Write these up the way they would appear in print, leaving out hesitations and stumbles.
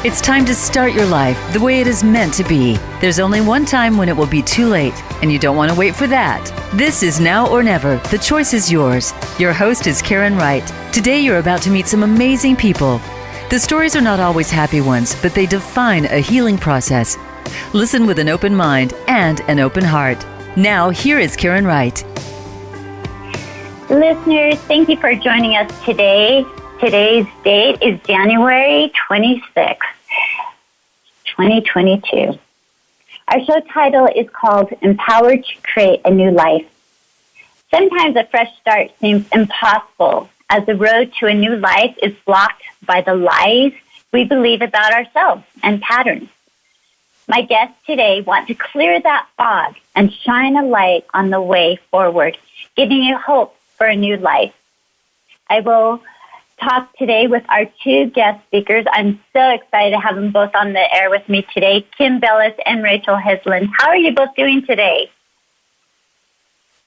It's time to start your life the way it is meant to be. There's only one time when it will be too late, and you don't want to wait for that. This is Now or Never. The choice is yours. Your host is Karen Wright. Today you're about to meet some amazing people. The stories are not always happy ones, but they define a healing process. Listen with an open mind and an open heart. Now, here is Karen Wright. Listeners, thank you for joining us today. Today's date is January 26th, 2022. Our show title is called Empowered to Create a New Life. Sometimes a fresh start seems impossible as the road to a new life is blocked by the lies we believe about ourselves and patterns. My guests today want to clear that fog and shine a light on the way forward, giving you hope for a new life. I will talk today with our two guest speakers. I'm so excited to have them both on the air with me today, Kim Bellis and Rachel Heslin. How are you both doing today?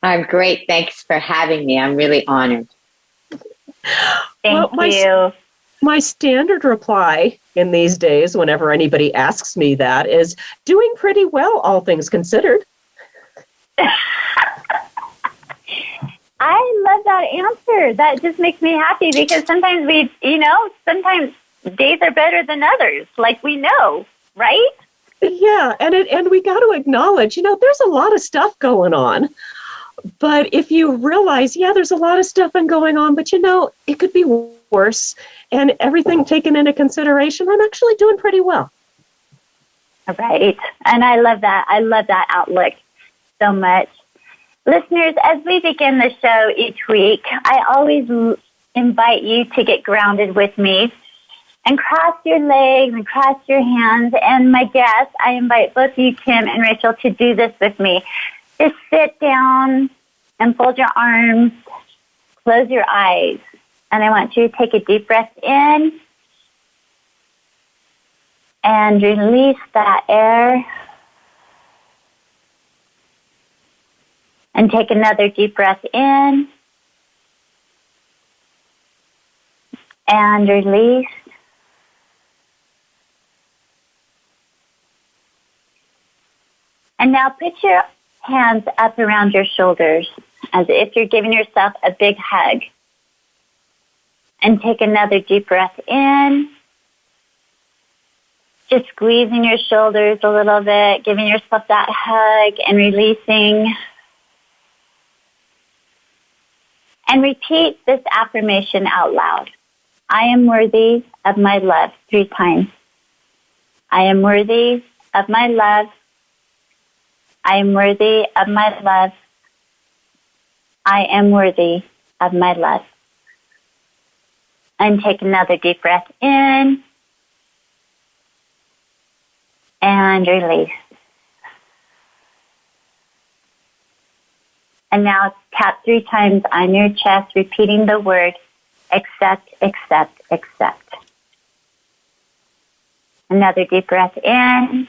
I'm great. Thanks for having me. I'm really honored. Thank you. My standard reply in these days, whenever anybody asks me that, is doing pretty well, all things considered. I love that answer. That just makes me happy because sometimes sometimes days are better than others, like we know, right? Yeah, and we got to acknowledge, there's a lot of stuff going on. But if you realize, there's a lot of stuff going on, but it could be worse. And everything taken into consideration, I'm actually doing pretty well. Right. And I love that. I love that outlook so much. Listeners, as we begin the show each week, I always invite you to get grounded with me and cross your legs and cross your hands. And my guests, I invite both you, Kim and Rachel, to do this with me. Just sit down and fold your arms, close your eyes, and I want you to take a deep breath in and release that air. And take another deep breath in and release. And now put your hands up around your shoulders as if you're giving yourself a big hug. And take another deep breath in. Just squeezing your shoulders a little bit, giving yourself that hug and releasing. And repeat this affirmation out loud. I am worthy of my love 3 times. I am worthy of my love. I am worthy of my love. I am worthy of my love. And take another deep breath in and release. And now tap 3 times on your chest, repeating the word, accept, accept, accept. Another deep breath in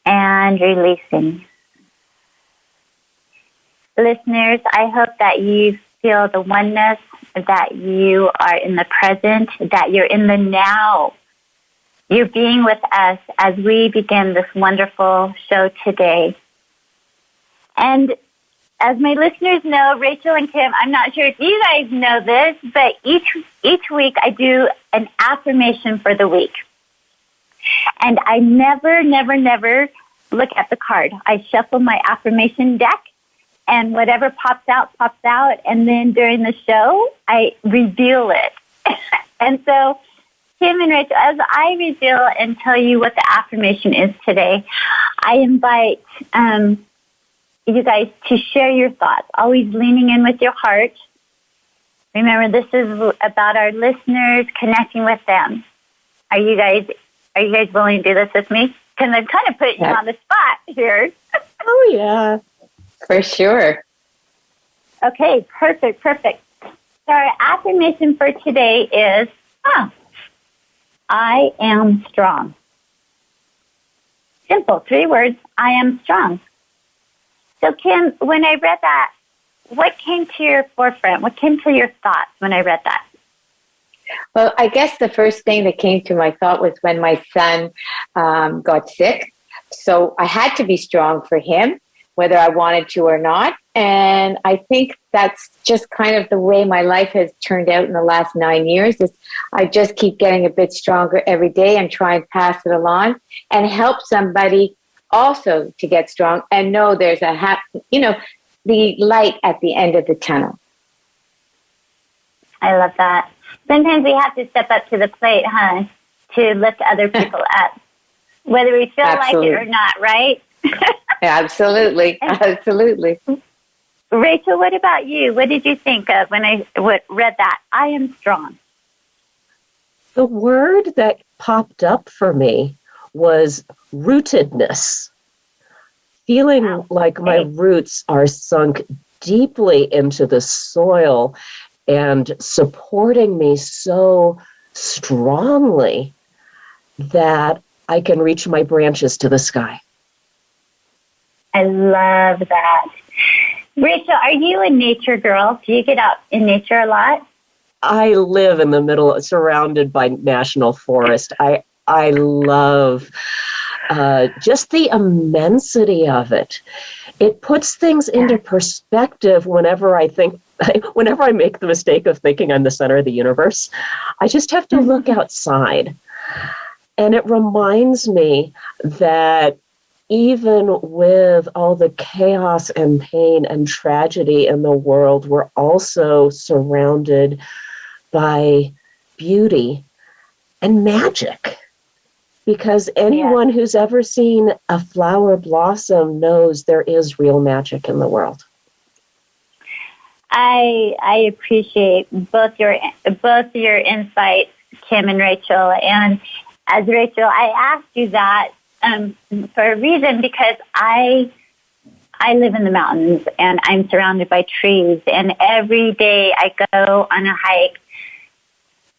and releasing. Listeners, I hope that you feel the oneness, that you are in the present, that you're in the now. You're being with us as we begin this wonderful show today. And as my listeners know, Rachel and Kim, I'm not sure if you guys know this, but each week I do an affirmation for the week. And I never look at the card. I shuffle my affirmation deck, and whatever pops out. And then during the show, I reveal it. And so, Kim and Rachel, as I reveal and tell you what the affirmation is today, I invite you guys to share your thoughts, always leaning in with your heart. Remember, this is about our listeners, connecting with them. Are you guys willing to do this with me? Because I'm kind of putting you on the spot here. Oh, yeah. For sure. Okay, perfect. So our affirmation for today is, I am strong. Simple, 3 words, I am strong. So, Kim, when I read that, what came to your forefront? What came to your thoughts when I read that? Well, I guess the first thing that came to my thought was when my son got sick. So I had to be strong for him, whether I wanted to or not. And I think that's just kind of the way my life has turned out in the last 9 years. Is I just keep getting a bit stronger every day and try and pass it along and help somebody also to get strong and know there's the light at the end of the tunnel. I love that. Sometimes we have to step up to the plate, huh, to lift other people up, whether we feel Absolutely. like it or not, right? Absolutely. Absolutely. Rachel, what about you? What did you think of when I read that? I am strong. The word that popped up for me was rootedness. Feeling like my roots are sunk deeply into the soil and supporting me so strongly that I can reach my branches to the sky. I love that. Rachel, are you a nature girl? Do you get out in nature a lot? I live in the middle, surrounded by national forest. I love just the immensity of it. It puts things into perspective whenever I make the mistake of thinking I'm the center of the universe. I just have to look outside. And it reminds me that even with all the chaos and pain and tragedy in the world, we're also surrounded by beauty and magic. Because anyone who's ever seen a flower blossom knows there is real magic in the world. I appreciate both your insights, Kim and Rachel. And as Rachel, I asked you that for a reason, because I live in the mountains and I'm surrounded by trees, and every day I go on a hike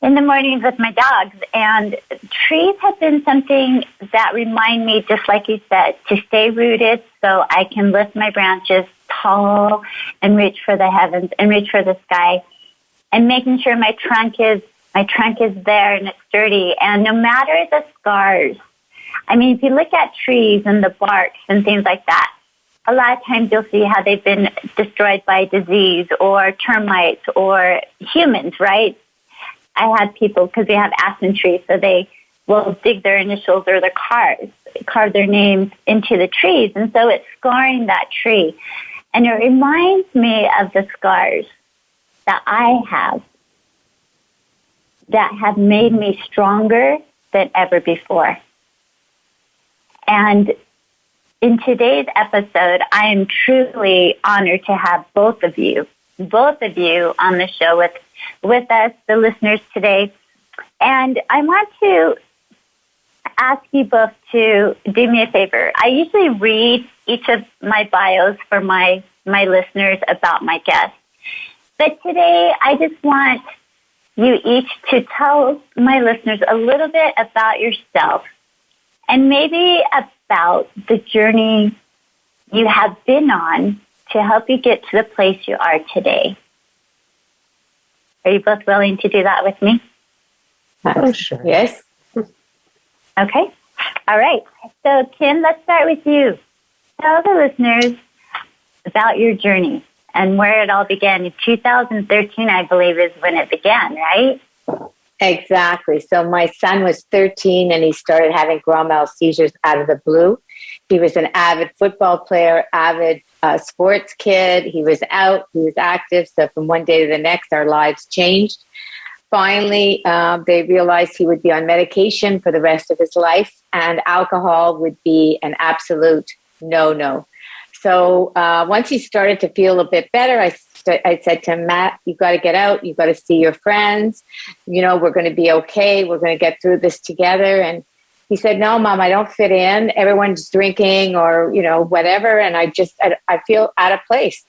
in the mornings with my dogs, and trees have been something that remind me, just like you said, to stay rooted so I can lift my branches tall and reach for the heavens and reach for the sky, and making sure my trunk is there and it's sturdy. And no matter the scars, I mean, if you look at trees and the barks and things like that, a lot of times you'll see how they've been destroyed by disease or termites or humans, right? I had people, because we have aspen trees, so they will dig their initials or their carve their names into the trees, and so it's scarring that tree. And it reminds me of the scars that I have that have made me stronger than ever before. And in today's episode, I am truly honored to have both of you on the show with us, the listeners today. And I want to ask you both to do me a favor. I usually read each of my bios for my listeners about my guests. But today, I just want you each to tell my listeners a little bit about yourself and maybe about the journey you have been on to help you get to the place you are today. Are you both willing to do that with me? Oh, sure. Yes. Okay. All right. So, Kim, let's start with you. Tell the listeners about your journey and where it all began. In 2013, I believe, is when it began, right? Exactly. So my son was 13 and he started having grand mal seizures out of the blue. He was an avid football player, avid sports kid. He was out, he was active. So from one day to the next, our lives changed. Finally, they realized he would be on medication for the rest of his life, and alcohol would be an absolute no-no. So once he started to feel a bit better, I said to him, Matt, you've got to get out. You've got to see your friends. You know, we're going to be okay. We're going to get through this together. And he said, no, Mom, I don't fit in. Everyone's drinking or, you know, whatever. And I feel out of place.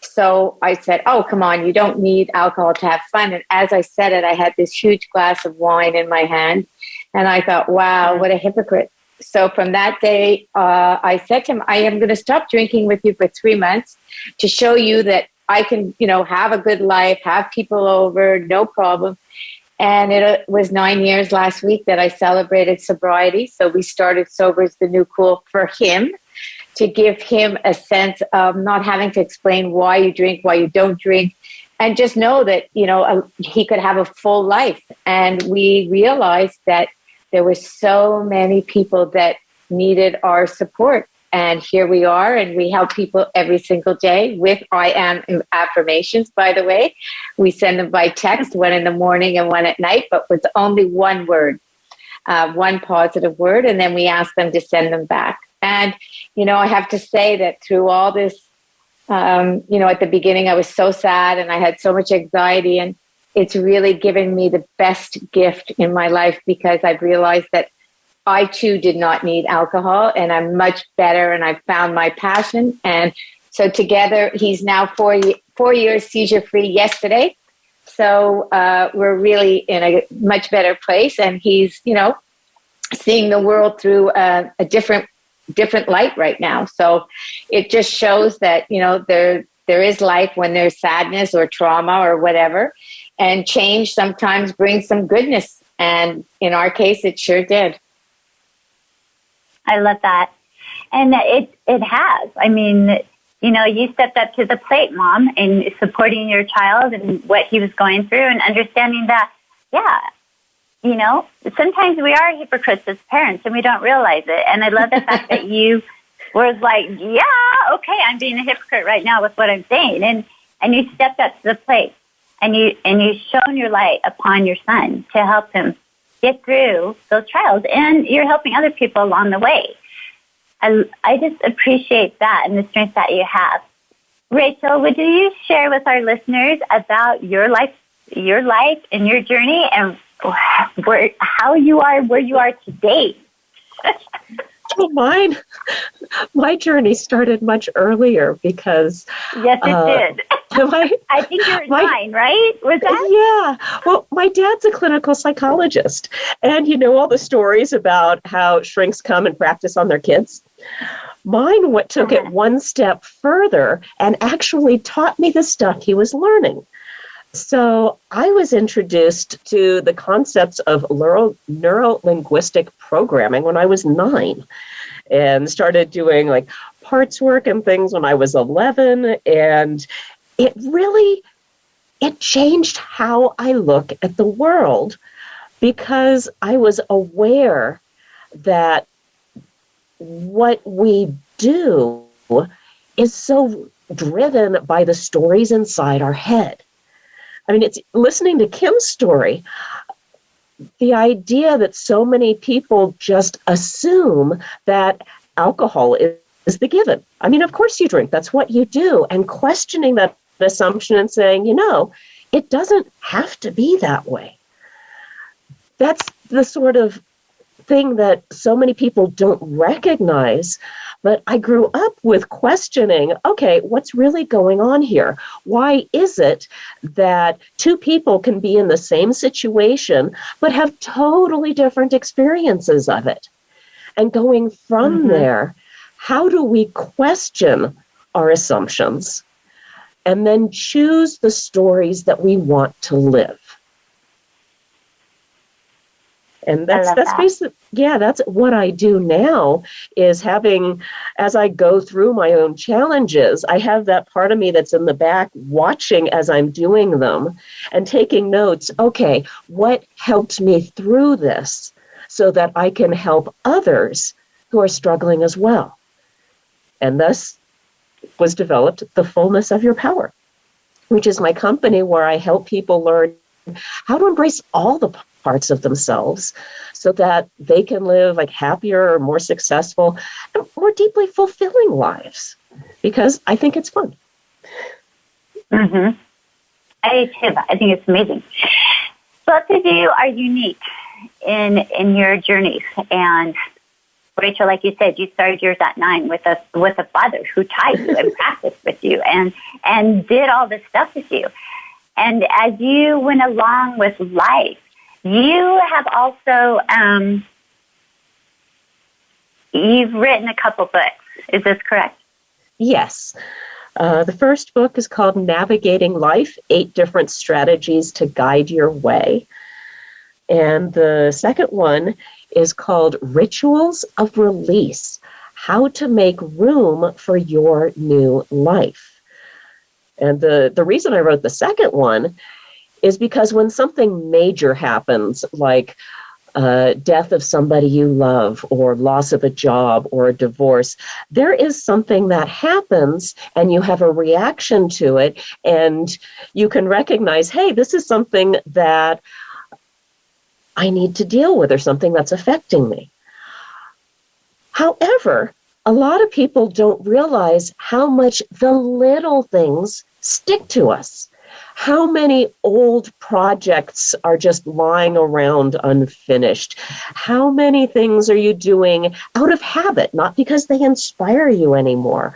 So I said, oh, come on, you don't need alcohol to have fun. And as I said it, I had this huge glass of wine in my hand. And I thought, wow, what a hypocrite. So from that day, I said to him, I am going to stop drinking with you for 3 months to show you that I can, you know, have a good life, have people over, no problem. And it was 9 years last week that I celebrated sobriety. So we started Sober is the New Cool for him, to give him a sense of not having to explain why you drink, why you don't drink, and just know that, he could have a full life. And we realized that there were so many people that needed our support. And here we are, and we help people every single day with I am affirmations, by the way. We send them by text, one in the morning and one at night, but with only one word, one positive word, and then we ask them to send them back. And, I have to say that through all this, at the beginning, I was so sad and I had so much anxiety, and it's really given me the best gift in my life, because I've realized that I too did not need alcohol, and I'm much better, and I found my passion. And so together, he's now 4 years seizure free yesterday. So we're really in a much better place, and he's, seeing the world through a different light right now. So it just shows that, there is life when there's sadness or trauma or whatever, and change sometimes brings some goodness. And in our case, it sure did. I love that. And it has. I mean, you stepped up to the plate, Mom, in supporting your child and what he was going through, and understanding that, sometimes we are hypocrites as parents and we don't realize it. And I love the fact that you were like, okay, I'm being a hypocrite right now with what I'm saying. And you stepped up to the plate, and you shone your light upon your son to help him get through those trials, and you're helping other people along the way. I just appreciate that and the strength that you have. Rachel, would you share with our listeners about your life and your journey, and how you are where you are today? Well, my journey started much earlier, because yes, it did. I think you were 9, right? Was that? Yeah. Well, my dad's a clinical psychologist, and all the stories about how shrinks come and practice on their kids. Mine took it one step further and actually taught me the stuff he was learning. So I was introduced to the concepts of neuro-linguistic programming when I was 9, and started doing like parts work and things when I was 11. And it changed how I look at the world, because I was aware that what we do is so driven by the stories inside our head. I mean, it's listening to Kim's story, the idea that so many people just assume that alcohol is the given. I mean, of course you drink, that's what you do. And questioning that assumption and saying, it doesn't have to be that way. That's the sort of thing that so many people don't recognize. But I grew up with questioning, okay, what's really going on here? Why is it that two people can be in the same situation but have totally different experiences of it? And going from there, how do we question our assumptions and then choose the stories that we want to live? And that's basically, that's what I do now, is having, as I go through my own challenges, I have that part of me that's in the back watching as I'm doing them and taking notes. Okay, what helped me through this so that I can help others who are struggling as well? And thus was developed The Fullness of Your Power, which is my company where I help people learn how to embrace all the parts of themselves so that they can live like happier, more successful, and more deeply fulfilling lives, because I think it's fun. I do too. I think it's amazing. Both of you are unique in your journeys, and Rachel, like you said, you started yours at 9 with a father who taught you and practiced with you and did all this stuff with you. And as you went along with life, you have also, you've written a couple books. Is this correct? Yes. The first book is called Navigating Life, 8 Different Strategies to Guide Your Way. And the second one is called Rituals of Release: How to Make Room for Your New Life. And the reason I wrote the second one is because when something major happens, like death of somebody you love, or loss of a job, or a divorce, there is something that happens and you have a reaction to it, and you can recognize, hey, this is something that I need to deal with, or something that's affecting me. However, a lot of people don't realize how much the little things stick to us. How many old projects are just lying around unfinished? How many things are you doing out of habit, not because they inspire you anymore?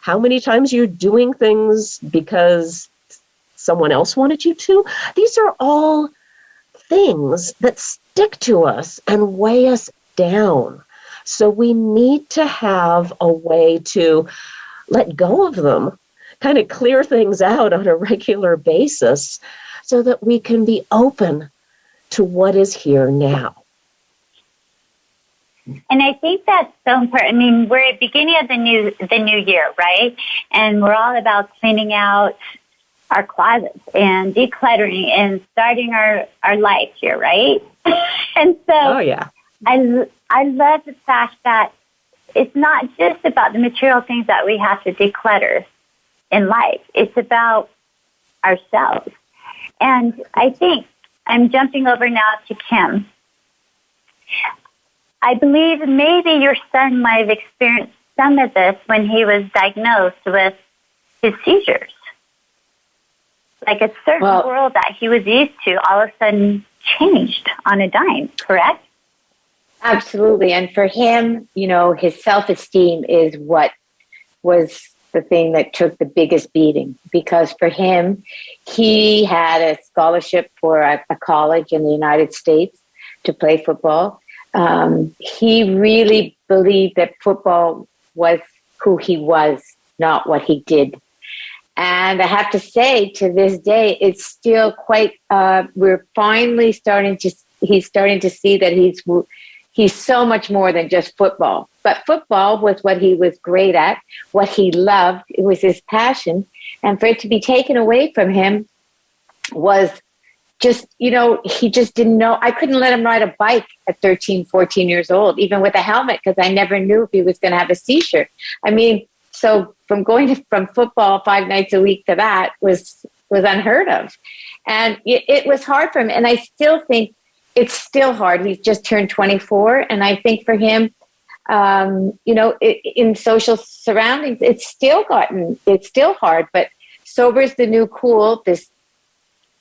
How many times you're doing things because someone else wanted you to? These are all things that stick to us and weigh us down. So we need to have a way to let go of them, kind of clear things out on a regular basis so that we can be open to what is here now. And I think that's so important. I mean, we're at the beginning of the new year, right? And we're all about cleaning out our closets and decluttering and starting our life here, right? And so oh, yeah. I love the fact that it's not just about the material things that we have to declutter in life. It's about ourselves. And I think I'm jumping over now to Kim. I believe maybe your son might have experienced some of this when he was diagnosed with his seizures. Like a certain world that he was used to all of a sudden changed on a dime, correct? Absolutely. And for him, his self-esteem is what was the thing that took the biggest beating, because for him, he had a scholarship for a college in the United States to play football. He really believed that football was who he was, not what he did. And I have to say, to this day, it's still quite, we're finally he's starting to see that he's so much more than just football. But football was what he was great at, what he loved. It was his passion. And for it to be taken away from him was just, he just didn't know. I couldn't let him ride a bike at 13, 14 years old, even with a helmet, because I never knew if he was going to have a seizure. I mean, so from going from football 5 nights a week to that was unheard of. And it was hard for him. And I still think it's still hard. He's just turned 24. And I think for him, in social surroundings, it's still hard. But Sober's the New Cool, this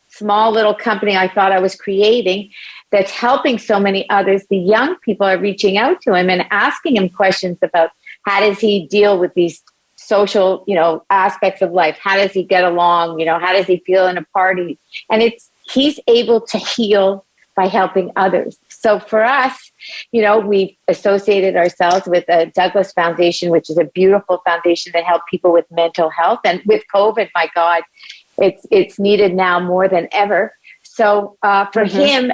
small little company I thought I was creating that's helping so many others. The young people are reaching out to him and asking him questions about how does he deal with these social, aspects of life? How does he get along? How does he feel in a party? And he's able to heal by helping others. So for us, we've associated ourselves with the Douglas Foundation, which is a beautiful foundation that helps people with mental health. And with COVID, my God, it's needed now more than ever. So for him,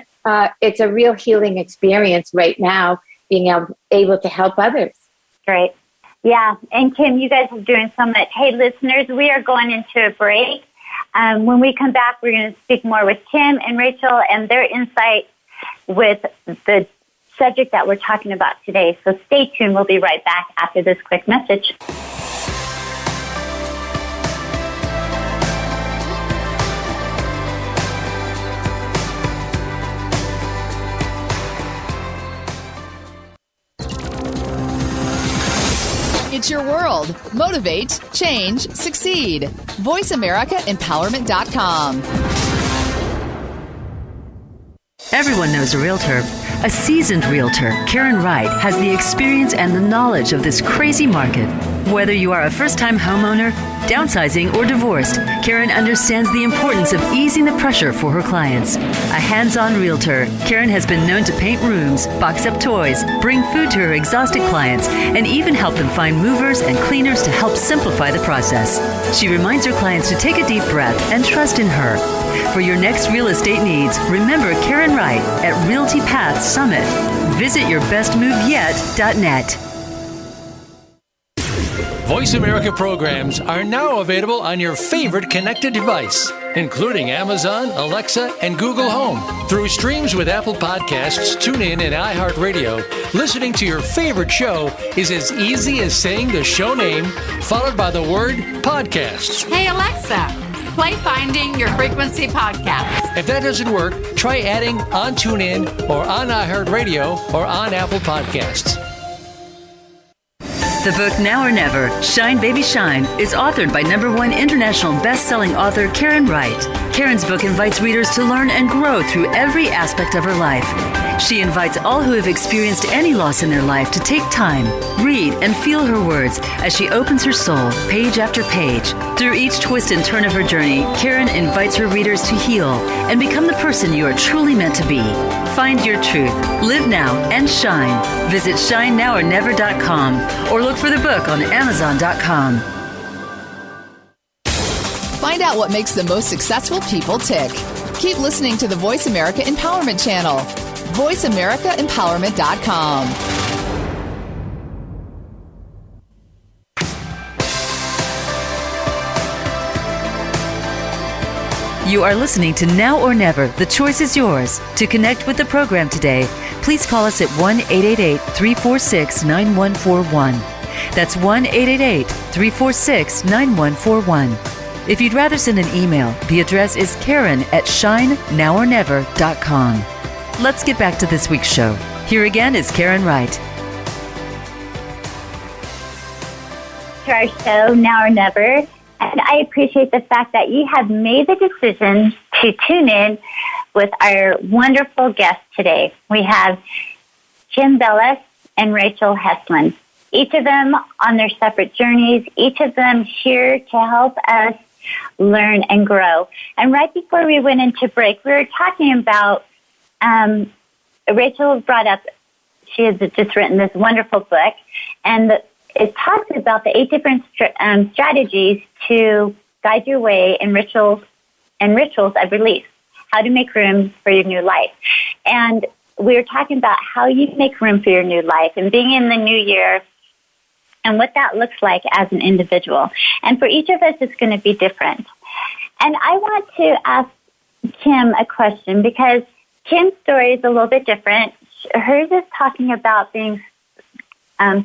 it's a real healing experience right now, being able to help others. Great. Yeah. And Kim, you guys are doing so much. Hey, listeners, we are going into a break. When we come back, we're going to speak more with Kim and Rachel and their insight with the subject that we're talking about today. So stay tuned. We'll be right back after this quick message. It's your world. Motivate, change, succeed. VoiceAmericaEmpowerment.com. Everyone knows a realtor. A seasoned realtor, Karen Wright, has the experience and the knowledge of this crazy market. Whether you are a first-time homeowner, downsizing, or divorced, Karen understands the importance of easing the pressure for her clients. A hands-on realtor, Karen has been known to paint rooms, box up toys, bring food to her exhausted clients, and even help them find movers and cleaners to help simplify the process. She reminds her clients to take a deep breath and trust in her. For your next real estate needs, remember Karen Wright at Realty Path Summit. Visit yourbestmoveyet.net. Voice America programs are now available on your favorite connected device, including Amazon, Alexa, and Google Home. Through streams with Apple Podcasts, TuneIn, and iHeartRadio, listening to your favorite show is as easy as saying the show name followed by the word podcast. Hey, Alexa, play Finding Your Frequency podcast. If that doesn't work, try adding on TuneIn or on iHeartRadio or on Apple Podcasts. The book Now or Never, Shine Baby Shine, is authored by #1 international best-selling author Karen Wright. Karen's book invites readers to learn and grow through every aspect of her life. She invites all who have experienced any loss in their life to take time, read, and feel her words as she opens her soul, page after page. Through each twist and turn of her journey, Karen invites her readers to heal and become the person you are truly meant to be. Find your truth, live now, and shine. Visit ShineNowOrNever.com or look for the book on Amazon.com. Find out what makes the most successful people tick. Keep listening to the Voice America Empowerment Channel. VoiceAmericaEmpowerment.com. You are listening to Now or Never. The choice is yours. To connect with the program today, please call us at 1-888-346-9141. That's 1-888-346-9141. If you'd rather send an email, the address is Karen@ShineNowOrNever.com. Let's get back to this week's show. Here again is Karen Wright. To our show, Now or Never. And I appreciate the fact that you have made the decision to tune in with our wonderful guests today. We have Kim Bellis and Rachel Heslin, each of them on their separate journeys, each of them here to help us learn and grow. And right before we went into break, we were talking about, Rachel brought up, she has just written this wonderful book, and it talks about the 8 different strategies to guide your way in rituals of release, how to make room for your new life. And we were talking about how you make room for your new life and being in the new year and what that looks like as an individual. And for each of us, it's going to be different. And I want to ask Kim a question because Kim's story is a little bit different. Hers is talking about being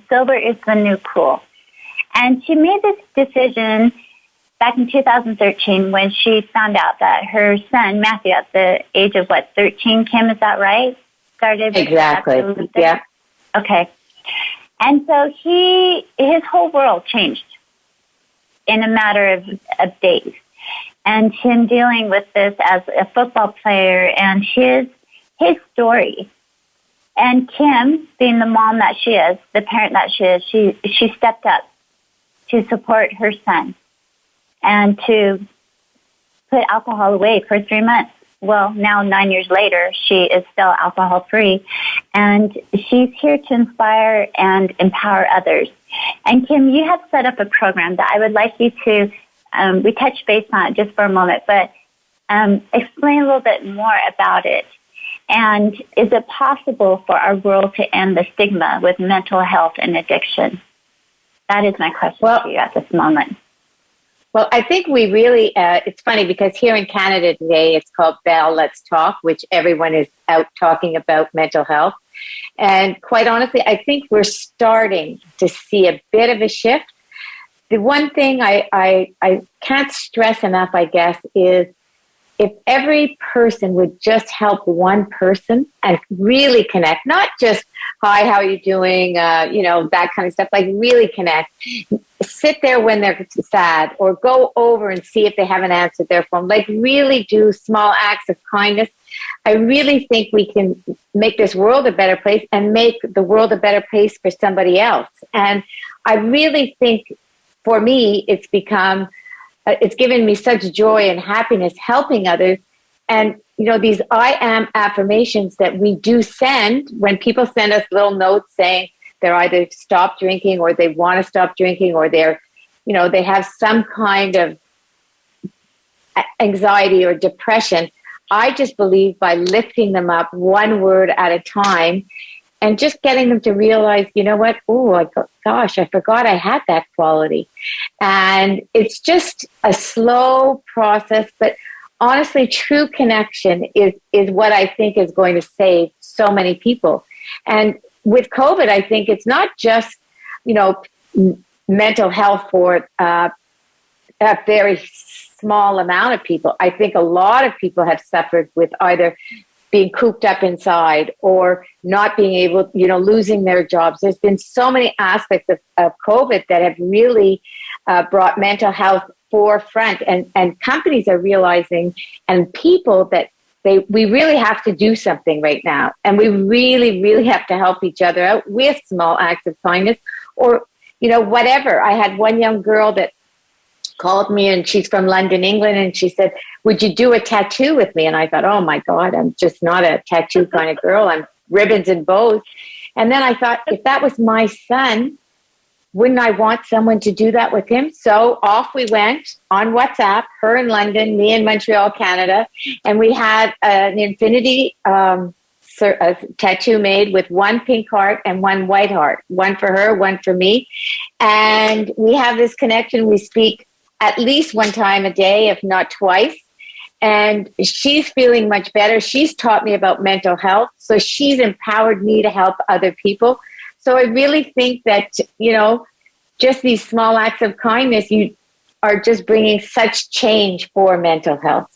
sober is the new cool. And she made this decision back in 2013 when she found out that her son, Matthew, at the age of, 13, Kim, is that right? Started Exactly, yeah. Okay. And so his whole world changed in a matter of days. And him dealing with this as a football player and his story. And Kim, being the mom that she is, the parent that she is, she stepped up to support her son and to put alcohol away for 3 months. Well, now 9 years later, she is still alcohol-free, and she's here to inspire and empower others. And Kim, you have set up a program that I would like you to, we touched base on it just for a moment, but explain a little bit more about it. And is it possible for our world to end the stigma with mental health and addiction? That is my question to you at this moment. Well, I think we really, it's funny because here in Canada today, it's called Bell Let's Talk, which everyone is out talking about mental health. And quite honestly, I think we're starting to see a bit of a shift. The one thing I can't stress enough, I guess, is if every person would just help one person and really connect, not just, hi, how are you doing? That kind of stuff, like really connect. Sit there when they're sad or go over and see if they haven't answered their phone. Like really do small acts of kindness. I really think we can make this world a better place and make the world a better place for somebody else. And I really think for me, it's given me such joy and happiness helping others. And, these I am affirmations that we do send when people send us little notes saying they're either stopped drinking or they want to stop drinking or they have some kind of anxiety or depression, I just believe by lifting them up one word at a time and just getting them to realize, you know what? Oh, gosh, I forgot I had that quality. And it's just a slow process, but honestly, true connection is what I think is going to save so many people. And with COVID, I think it's not just, mental health for a very small amount of people. I think a lot of people have suffered with either being cooped up inside or not being able, losing their jobs. There's been so many aspects of COVID that have really brought mental health forefront, and companies are realizing, and people, that we really have to do something right now, and we really, really have to help each other out with small acts of kindness, or whatever. I had one young girl that called me, and she's from London, England, and she said, "Would you do a tattoo with me?" And I thought, oh my God, I'm just not a tattoo kind of girl. I'm ribbons and bows. And then I thought, if that was my son, wouldn't I want someone to do that with him? So off we went on WhatsApp, her in London, me in Montreal, Canada. And we had an infinity tattoo made with one pink heart and one white heart, one for her, one for me. And we have this connection. We speak at least one time a day, if not twice. And she's feeling much better. She's taught me about mental health. So she's empowered me to help other people. So I really think that, just these small acts of kindness, you are just bringing such change for mental health.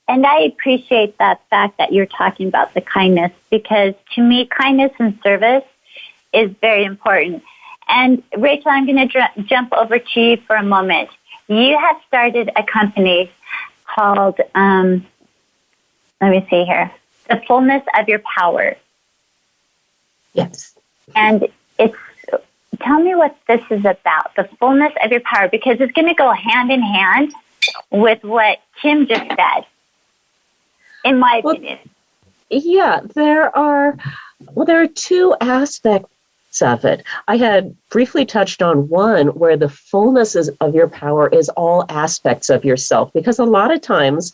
And I appreciate that fact that you're talking about the kindness, because to me, kindness and service is very important. And Rachel, I'm going to jump over to you for a moment. You have started a company called, let me see here, The Fullness of Your Power. Yes. And tell me what this is about, the fullness of your power, because it's going to go hand in hand with what Kim just said, in my opinion. Yeah, there are two aspects of it. I had briefly touched on one where the fullness of your power is all aspects of yourself, because a lot of times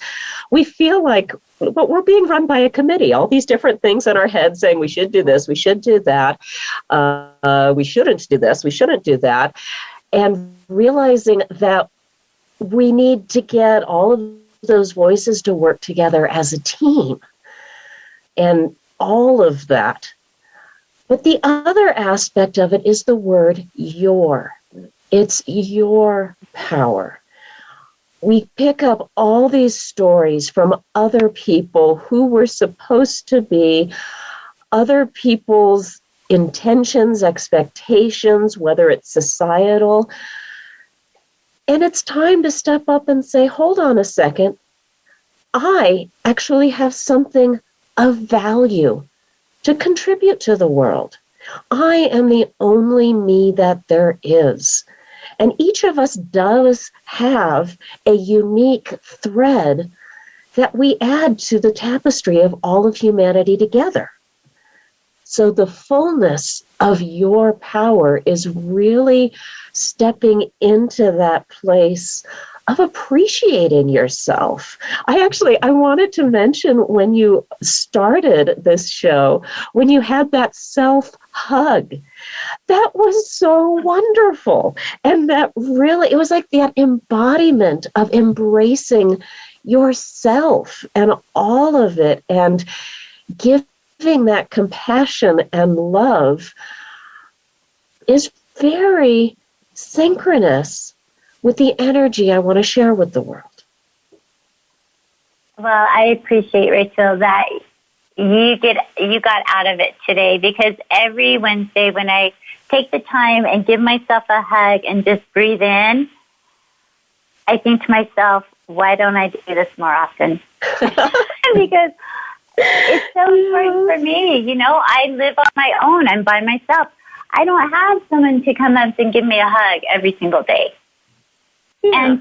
we feel like we're being run by a committee, all these different things in our head saying we should do this, we should do that, we shouldn't do this, we shouldn't do that, and realizing that we need to get all of those voices to work together as a team and all of that. But the other aspect of it is the word your. It's your power. We pick up all these stories from other people who were supposed to be other people's intentions, expectations, whether it's societal. And it's time to step up and say, hold on a second. I actually have something of value to contribute to the world. I am the only me that there is. And each of us does have a unique thread that we add to the tapestry of all of humanity together. So the fullness of your power is really stepping into that place of appreciating yourself. I wanted to mention when you started this show, when you had that self-hug, that was so wonderful. And that really, it was like that embodiment of embracing yourself and all of it, and giving that compassion and love is very synchronous with the energy I want to share with the world. Well, I appreciate, Rachel, that you got out of it today, because every Wednesday when I take the time and give myself a hug and just breathe in, I think to myself, why don't I do this more often? Because it's so important for me. I live on my own. I'm by myself. I don't have someone to come up and give me a hug every single day. Yeah.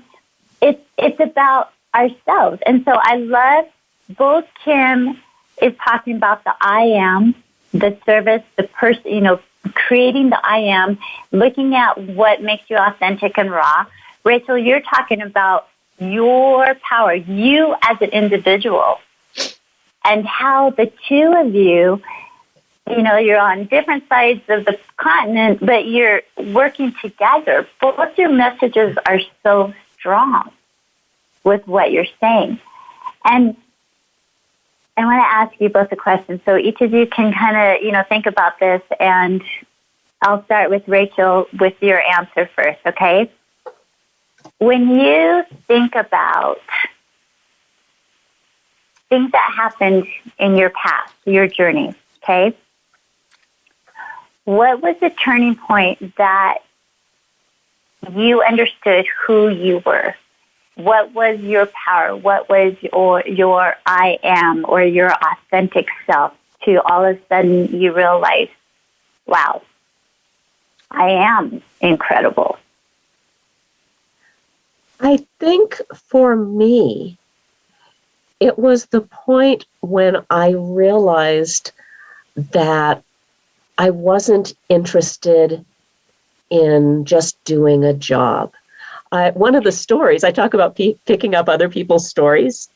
And it's about ourselves. And so I love both Kim is talking about the I am, the service, the person, creating the I am, looking at what makes you authentic and raw. Rachel, you're talking about your power, you as an individual, and how the two of you, you're on different sides of the continent, but you're working together. Both your messages are so strong with what you're saying. And I want to ask you both a question. So each of you can kind of, think about this, and I'll start with Rachel with your answer first, okay? When you think about things that happened in your past, your journey, okay? What was the turning point that you understood who you were? What was your power? What was your I am, or your authentic self, to all of a sudden you realize, wow, I am incredible? I think for me, it was the point when I realized that I wasn't interested in just doing a job. One of the stories, I talk about picking up other people's stories.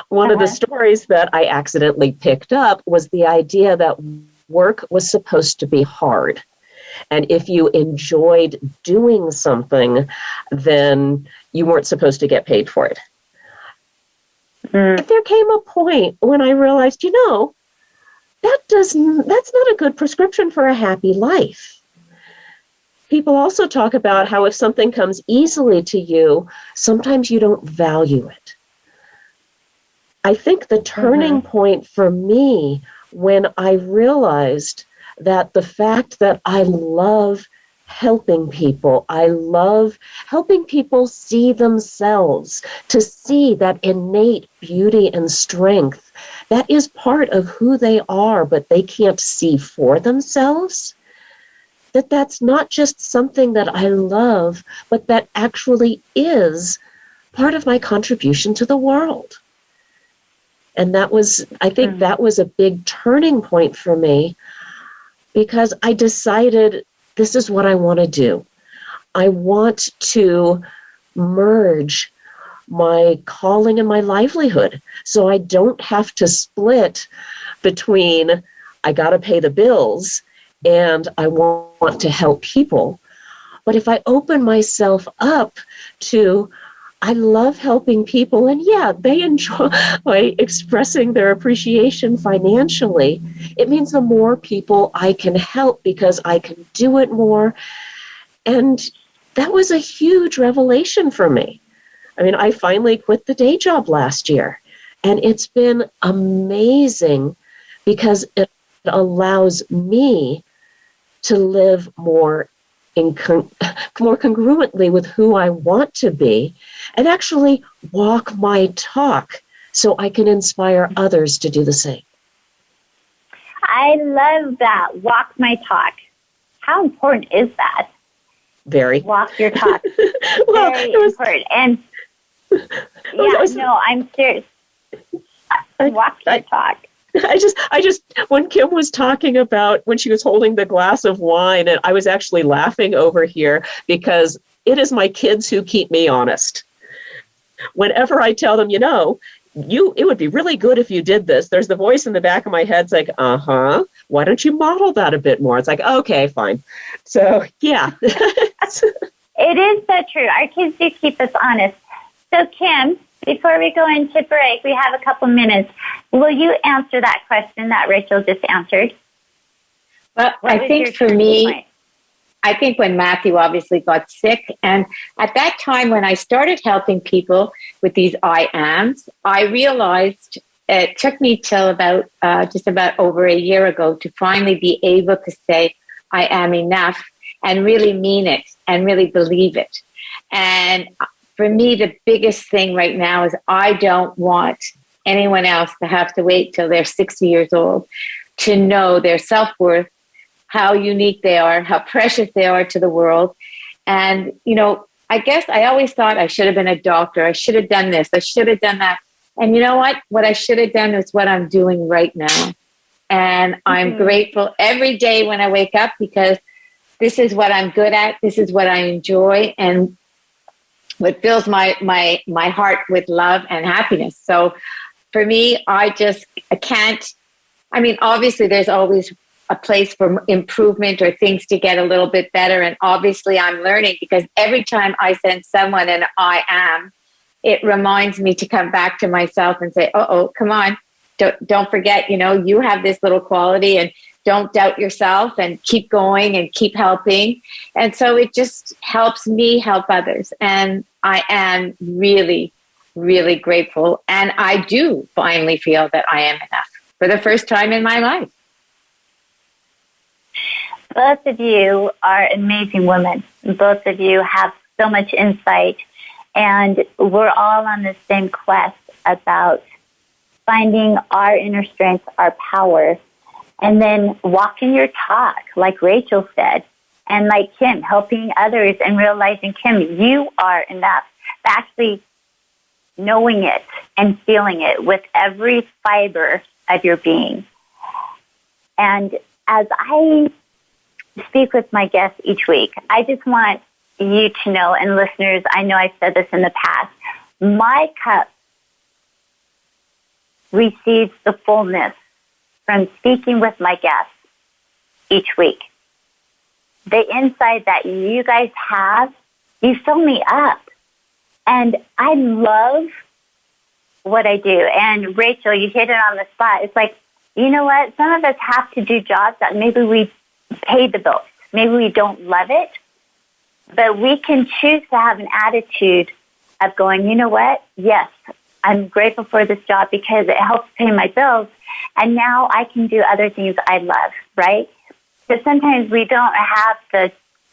One of the stories that I accidentally picked up was the idea that work was supposed to be hard. And if you enjoyed doing something, then you weren't supposed to get paid for it. But there came a point when I realized, that's not a good prescription for a happy life. People also talk about how if something comes easily to you, sometimes you don't value it. I think the turning point for me when I realized that the fact that I love helping people, I love helping people see themselves, to see that innate beauty and strength that is part of who they are, but they can't see for themselves, that's not just something that I love, but that actually is part of my contribution to the world. And I think that was a big turning point for me, because I decided this is what I want to do. I want to merge my calling and my livelihood, so I don't have to split between I got to pay the bills and I want to help people. But if I open myself up to, I love helping people, and they enjoy expressing their appreciation financially, it means the more people I can help because I can do it more. And that was a huge revelation for me. I mean, I finally quit the day job last year, and it's been amazing because it allows me to live more congruently with who I want to be, and actually walk my talk so I can inspire others to do the same. I love that. Walk my talk. How important is that? Very. Walk your talk. Well, very important. And I'm serious. Walk your talk. I just, when Kim was talking about when she was holding the glass of wine, and I was actually laughing over here because it is my kids who keep me honest. Whenever I tell them, it would be really good if you did this, there's the voice in the back of my head. It's like, why don't you model that a bit more? It's like, okay, fine. So, yeah. It is so true. Our kids do keep us honest. So, Kim, before we go into break, we have a couple minutes. Will you answer that question that Rachel just answered? Well, I think for me, I think when Matthew obviously got sick, and at that time when I started helping people with these I ams, I realized it took me till about just about over a year ago to finally be able to say I am enough and really mean it and really believe it. And for me, the biggest thing right now is I don't want anyone else to have to wait till they're 60 years old to know their self-worth, how unique they are, how precious they are to the world. And, I guess I always thought I should have been a doctor. I should have done this. I should have done that. And you know what? What I should have done is what I'm doing right now. And I'm grateful every day when I wake up because this is what I'm good at. This is what I enjoy. And what fills my heart with love and happiness. So for me, I can't, I mean, obviously there's always a place for improvement or things to get a little bit better. And obviously I'm learning, because every time I send someone an I am, it reminds me to come back to myself and say, come on, don't forget, you have this little quality, and don't doubt yourself, and keep going and keep helping. And so it just helps me help others. And I am really, really grateful. And I do finally feel that I am enough for the first time in my life. Both of you are amazing women. Both of you have so much insight, and we're all on the same quest about finding our inner strength, our power, and then walking your talk, like Rachel said, and like Kim, helping others and realizing, Kim, you are enough. Actually knowing it and feeling it with every fiber of your being. And as I speak with my guests each week, I just want you to know, and listeners, I know I've said this in the past, my cup receives the fullness from speaking with my guests each week. The insight that you guys have, you fill me up. And I love what I do. And Rachel, you hit it on the spot. It's like, you know what? Some of us have to do jobs that maybe we pay the bills. Maybe we don't love it. But we can choose to have an attitude of going, you know what? Yes, I'm grateful for this job because it helps pay my bills. And now I can do other things I love, right? Because sometimes we don't have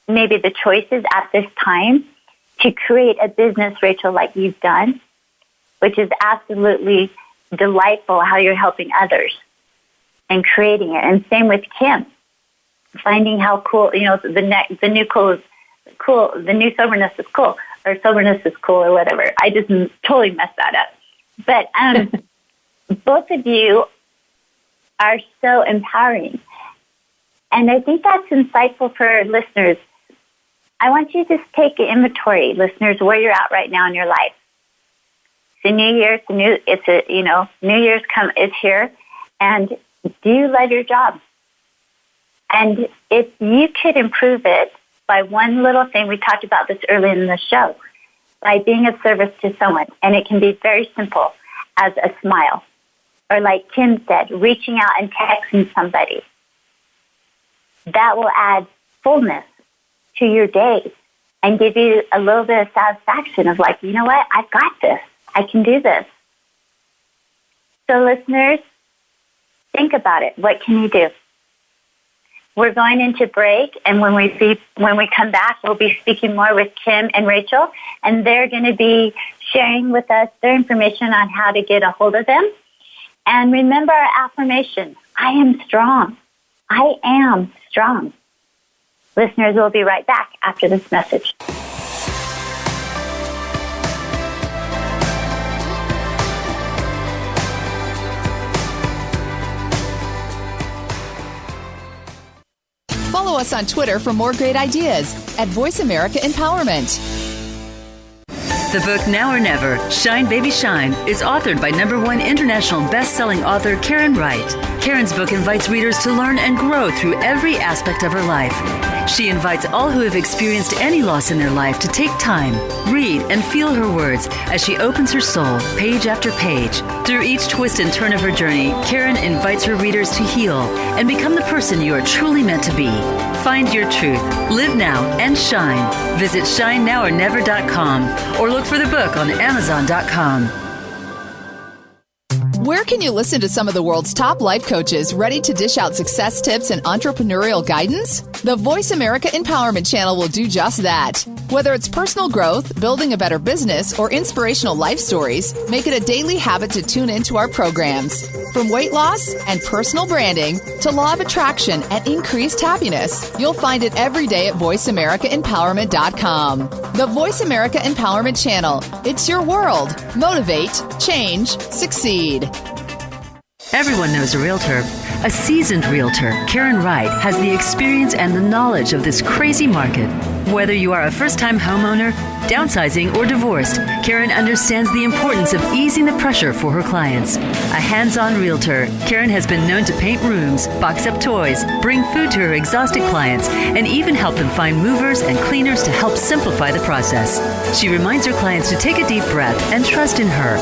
maybe the choices at this time to create a business, Rachel, like you've done, which is absolutely delightful how you're helping others and creating it. And same with Kim, finding how cool, the new soberness is cool, or soberness is cool, or whatever. I just totally messed that up. But both of you are so empowering. And I think that's insightful for listeners. I want you to just take an inventory, listeners, where you're at right now in your life. It's a new year. New Year's is here. And do you love your job? And if you could improve it by one little thing, we talked about this earlier in the show, by being of service to someone. And it can be very simple, as a smile. Or like Kim said, reaching out and texting somebody. That will add fullness to your day and give you a little bit of satisfaction of like, you know what? I've got this. I can do this. So listeners, think about it. What can you do? We're going into break, and when we come back, we'll be speaking more with Kim and Rachel, and they're going to be sharing with us their information on how to get a hold of them. And remember our affirmation, I am strong. I am strong. Listeners, we'll be right back after this message. Follow us on Twitter for more great ideas at Voice America Empowerment. The book Now or Never, Shine Baby Shine, is authored by #1 international best-selling author Karen Wright. Karen's book invites readers to learn and grow through every aspect of her life. She invites all who have experienced any loss in their life to take time, read, and feel her words as she opens her soul page after page. Through each twist and turn of her journey, Karen invites her readers to heal and become the person you are truly meant to be. Find your truth, live now, and shine. Visit ShineNowOrNever.com or look for the book on Amazon.com. Where can you listen to some of the world's top life coaches ready to dish out success tips and entrepreneurial guidance? The Voice America Empowerment Channel will do just that. Whether it's personal growth, building a better business, or inspirational life stories, make it a daily habit to tune into our programs. From weight loss and personal branding to law of attraction and increased happiness, you'll find it every day at VoiceAmericaEmpowerment.com. The Voice America Empowerment Channel. It's your world. Motivate, change, succeed. Everyone knows a realtor. A seasoned realtor, Karen Wright, has the experience and the knowledge of this crazy market. Whether you are a first-time homeowner, downsizing, or divorced, Karen understands the importance of easing the pressure for her clients. A hands-on realtor, Karen has been known to paint rooms, box up toys, bring food to her exhausted clients, and even help them find movers and cleaners to help simplify the process. She reminds her clients to take a deep breath and trust in her.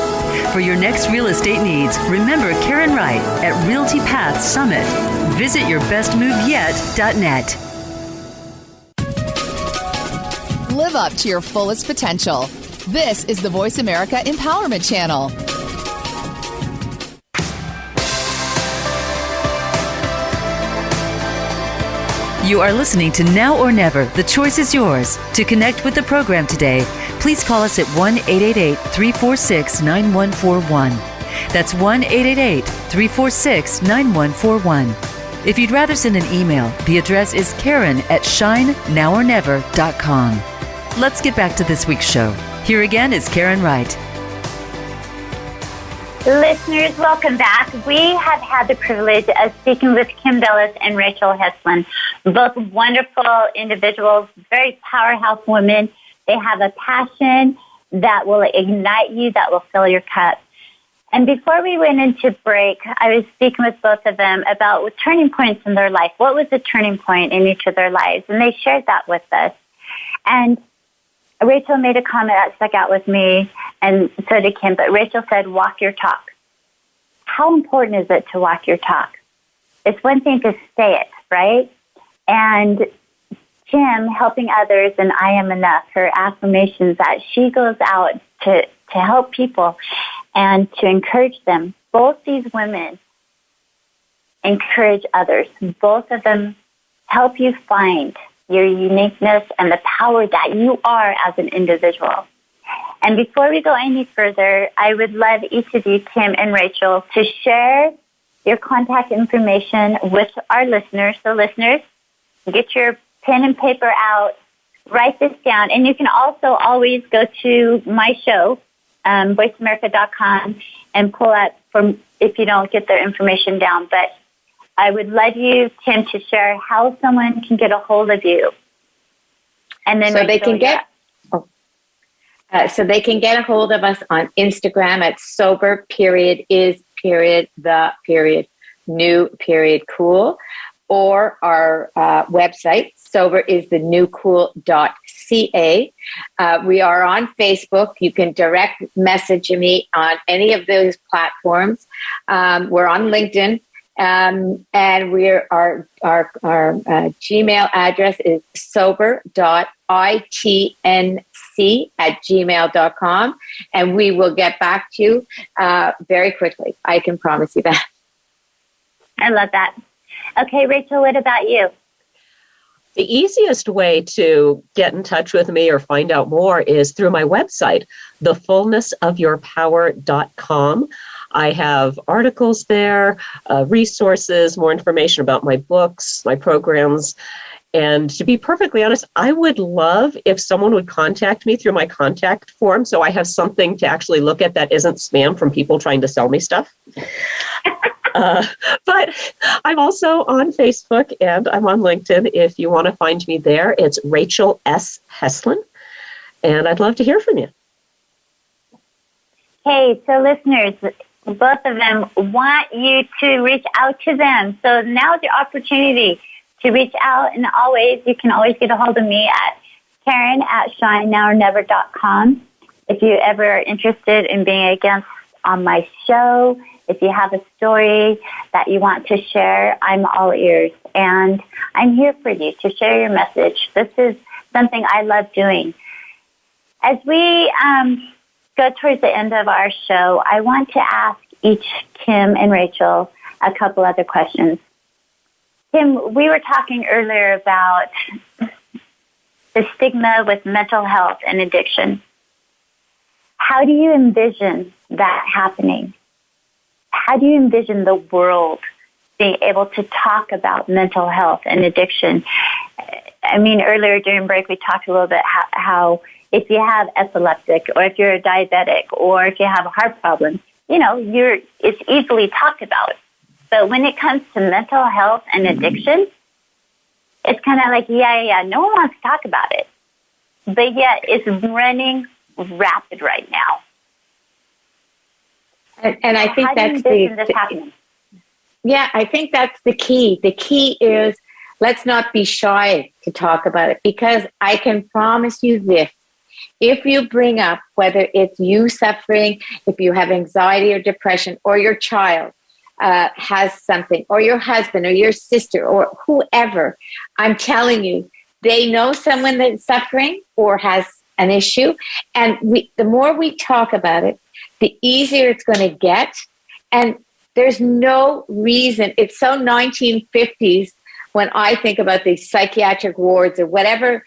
For your next real estate needs, remember Karen Wright at Realty Path Summit. Visit yourbestmoveyet.net. Live up to your fullest potential. This is the Voice America Empowerment Channel. You are listening to Now or Never. The choice is yours. To connect with the program today, please call us at 1-888-346-9141. That's 1-888-346-9141. If you'd rather send an email, the address is karen@shinenowornever.com. Let's get back to this week's show. Here again is Karen Wright. Listeners, welcome back. We have had the privilege of speaking with Kim Bellis and Rachel Heslin, both wonderful individuals, very powerhouse women. They have a passion that will ignite you, that will fill your cup. And before we went into break, I was speaking with both of them about turning points in their life. What was the turning point in each of their lives? And they shared that with us. And Rachel made a comment that stuck out with me, and so did Kim, but Rachel said, walk your talk. How important is it to walk your talk? It's one thing to say it, right? And Kim, helping others, and I am enough, her affirmations that she goes out to help people and to encourage them. Both these women encourage others. Both of them help you find your uniqueness and the power that you are as an individual. And before we go any further, I would love each of you, Kim and Rachel, to share your contact information with our listeners. So listeners, get your pen and paper out, write this down, and you can also always go to my show, voiceamerica.com, and pull up from if you don't get their information down. But I would love you, Tim, to share how someone can get a hold of you. And then so they can get a hold of us on Instagram at sober_is_new_cool, or our website, soberisthenewcool.ca. We are on Facebook. You can direct message me on any of those platforms. We're on LinkedIn. And our Gmail address is sober.itnc@gmail.com, and we will get back to you very quickly. I can promise you that. I love that. Okay, Rachel, what about you? The easiest way to get in touch with me or find out more is through my website, thefullnessofyourpower.com. I have articles there, resources, more information about my books, my programs. And to be perfectly honest, I would love if someone would contact me through my contact form so I have something to actually look at that isn't spam from people trying to sell me stuff. But I'm also on Facebook and I'm on LinkedIn. If you want to find me there, it's Rachel S. Heslin. And I'd love to hear from you. Hey, so listeners, both of them want you to reach out to them. So now's your opportunity to reach out, and you can always get a hold of me at Karen@shinenowornever.com. If you ever are interested in being a guest on my show, if you have a story that you want to share, I'm all ears. And I'm here for you to share your message. This is something I love doing. As we go towards the end of our show, I want to ask each Kim and Rachel a couple other questions. Kim, we were talking earlier about the stigma with mental health and addiction. How do you envision that happening? How do you envision the world being able to talk about mental health and addiction? I mean, earlier during break, we talked a little bit how if you have epileptic, or if you're a diabetic, or if you have a heart problem, it's easily talked about. But when it comes to mental health and addiction, it's kind of like, no one wants to talk about it. but yet it's running rapid right now. And I think that's this happening? Yeah, I think that's the key. The key is let's not be shy to talk about it, because I can promise you this. If you bring up whether it's you suffering, if you have anxiety or depression, or your child has something, or your husband or your sister or whoever, I'm telling you, they know someone that's suffering or has an issue. And the more we talk about it, the easier it's going to get. And there's no reason. It's so 1950s when I think about these psychiatric wards or whatever,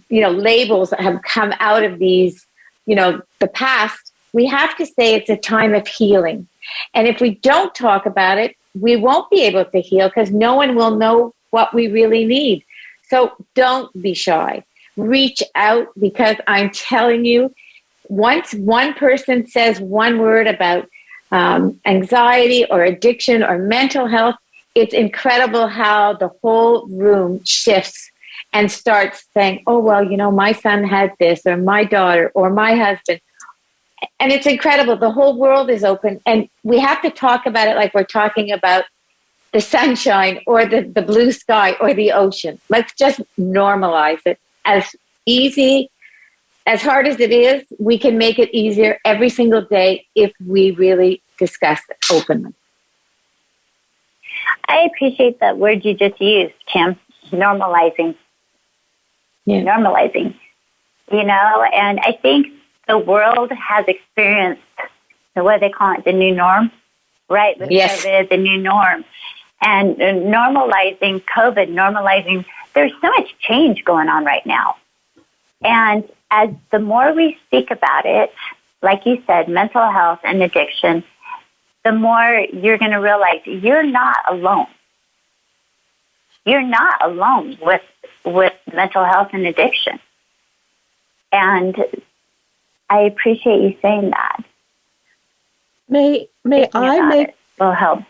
labels that have come out of these, the past. We have to say it's a time of healing. And if we don't talk about it, we won't be able to heal, because no one will know what we really need. So don't be shy. Reach out, because I'm telling you, once one person says one word about anxiety or addiction or mental health, it's incredible how the whole room shifts and starts saying, oh, well, my son had this, or my daughter, or my husband. And it's incredible. The whole world is open. And we have to talk about it like we're talking about the sunshine or the blue sky or the ocean. Let's just normalize it. As easy, as hard as it is, we can make it easier every single day if we really discuss it openly. I appreciate that word you just used, Kim, normalizing. Yeah. Normalizing, and I think the world has experienced what they call it, the new norm, right? With yes. COVID, the new norm. And normalizing COVID, there's so much change going on right now. And as the more we speak about it, like you said, mental health and addiction, the more you're going to realize you're not alone. You're not alone with mental health and addiction. And I appreciate you saying that. May I make... It will help.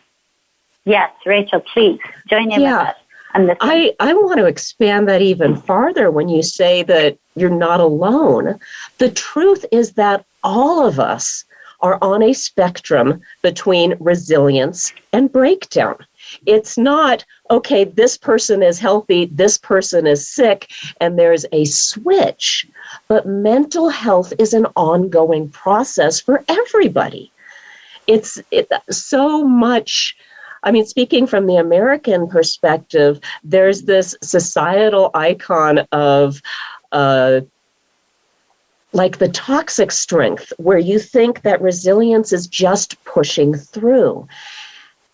Yes, Rachel, please join in with us. I want to expand that even farther when you say that you're not alone. The truth is that all of us are on a spectrum between resilience and breakdown. It's not, okay, this person is healthy, this person is sick, and there's a switch. But mental health is an ongoing process for everybody. It's so much... speaking from the American perspective, there's this societal icon of like the toxic strength, where you think that resilience is just pushing through.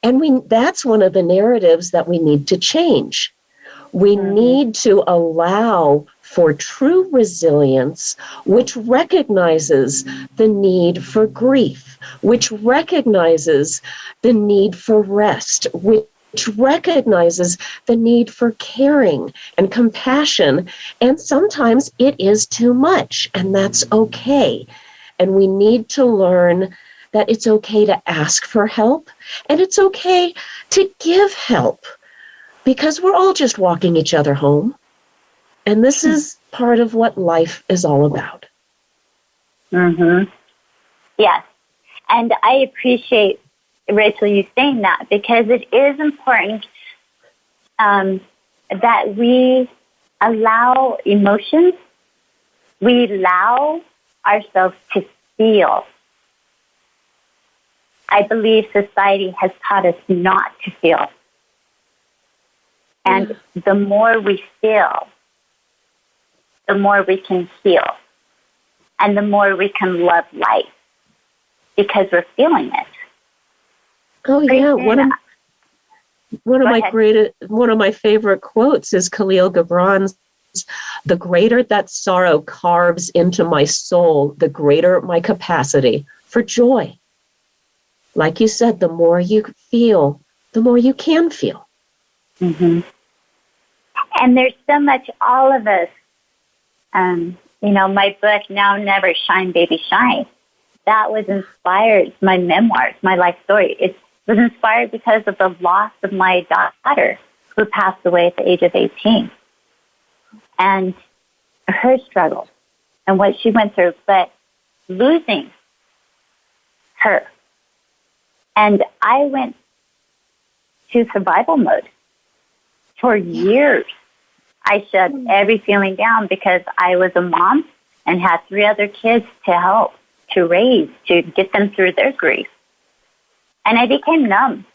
And that's one of the narratives that we need to change. We need to allow for true resilience, which recognizes the need for grief, which recognizes the need for rest, which recognizes the need for caring and compassion. And sometimes it is too much, and that's okay. And we need to learn that it's okay to ask for help, and it's okay to give help, because we're all just walking each other home. And this is part of what life is all about. Mm-hmm. Yes. And I appreciate, Rachel, you saying that, because it is important that we allow emotions, we allow ourselves to feel. I believe society has taught us not to feel. And the more we feel, the more we can heal. And the more we can love life, because we're feeling it. Oh, yeah. One of my favorite quotes is Khalil Gibran's, "The greater that sorrow carves into my soul, the greater my capacity for joy." Like you said, the more you feel, the more you can feel. Mm-hmm. And there's so much, all of us, my book, Now Never, Shine Baby Shine, that was inspired, my memoirs, my life story. It was inspired because of the loss of my daughter, who passed away at the age of 18. And her struggle and what she went through, but losing her. And I went to survival mode for years. I shut every feeling down because I was a mom and had 3 other kids to help, to raise, to get them through their grief. And I became numb.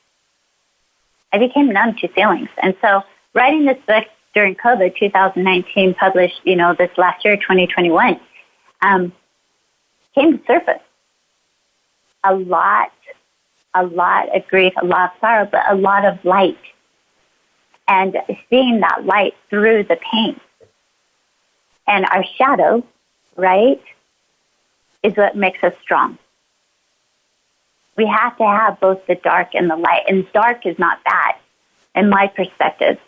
I became numb to feelings. And so writing this book during COVID, 2019, published, this last year, 2021, came to surface. A lot of grief, a lot of sorrow, but a lot of light. And seeing that light through the pain. And our shadow, right, is what makes us strong. We have to have both the dark and the light. And dark is not bad, in my perspective.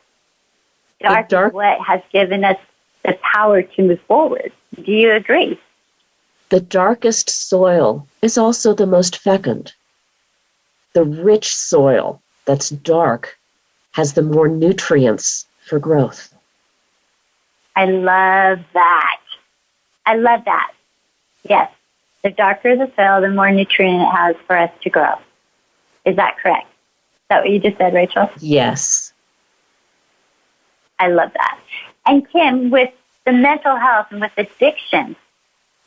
Dark is what has given us the power to move forward. Do you agree? The darkest soil is also the most fecund. The rich soil that's dark has the more nutrients for growth. I love that. I love that. Yes. The darker the soil, the more nutrient it has for us to grow. Is that correct? Is that what you just said, Rachel? Yes. I love that. And Kim, with the mental health and with addiction,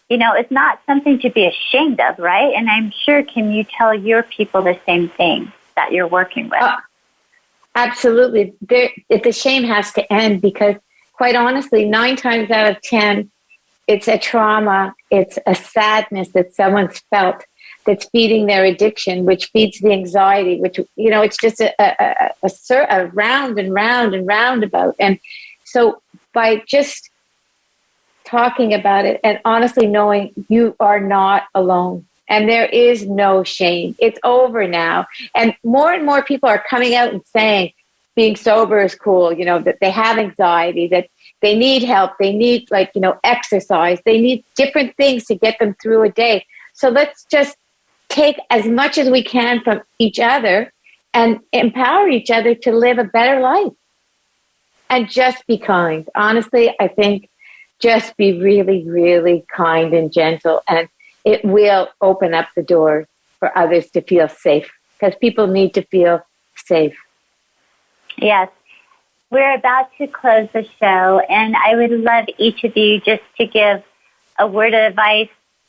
it's not something to be ashamed of, right? And I'm sure, can you tell your people the same thing that you're working with? Absolutely. The shame has to end because, quite honestly, 9 times out of 10, it's a trauma, it's a sadness that someone's felt that's feeding their addiction, which feeds the anxiety, which, it's just a round and round and roundabout. And so by just talking about it and honestly knowing you are not alone and there is no shame, it's over now. And more people are coming out and saying being sober is cool, that they have anxiety, that they need help. They need exercise. They need different things to get them through a day. So let's just take as much as we can from each other and empower each other to live a better life. And just be kind. Honestly, I think just be really, really kind and gentle. And it will open up the door for others to feel safe because people need to feel safe. Yes. We're about to close the show, and I would love each of you just to give a word of advice,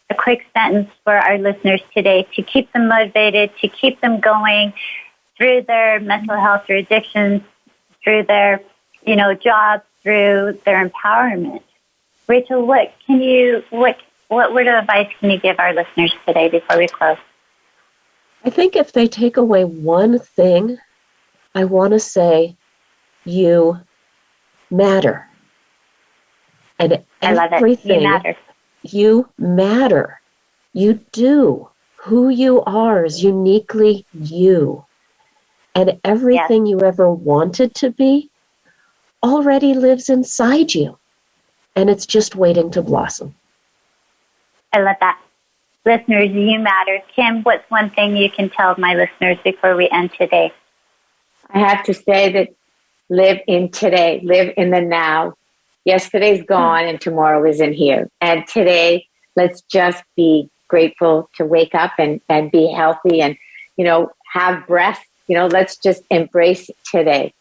a quick sentence for our listeners today to keep them motivated, to keep them going through their mental health or addictions, through their, jobs, through their empowerment. Rachel, what word of advice can you give our listeners today before we close? I think if they take away one thing, I want to say, you matter. And I love everything, it. You matter. You matter. You do. Who you are is uniquely you. And everything you ever wanted to be already lives inside you. And it's just waiting to blossom. I love that. Listeners, you matter. Kim, what's one thing you can tell my listeners before we end today? I have to say that live in today, live in the now. Yesterday's gone and tomorrow isn't here. And today, let's just be grateful to wake up and be healthy and, have breath. Let's just embrace today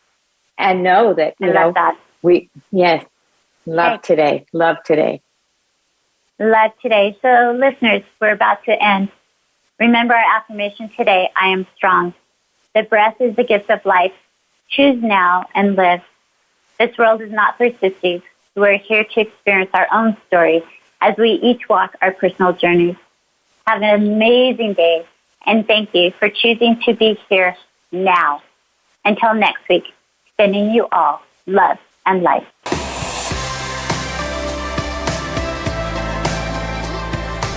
and know that, love that. Love today. Love today. Love today. So listeners, we're about to end. Remember our affirmation today, I am strong. The breath is the gift of life. Choose now and live. This world is not for sissies. We're here to experience our own story as we each walk our personal journeys. Have an amazing day, and thank you for choosing to be here now. Until next week, sending you all love and light.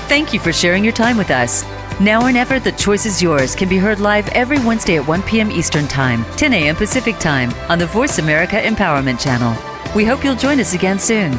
Thank you for sharing your time with us. Now or Never, The Choice is Yours can be heard live every Wednesday at 1 p.m. Eastern Time, 10 a.m. Pacific Time on the Voice America Empowerment Channel. We hope you'll join us again soon.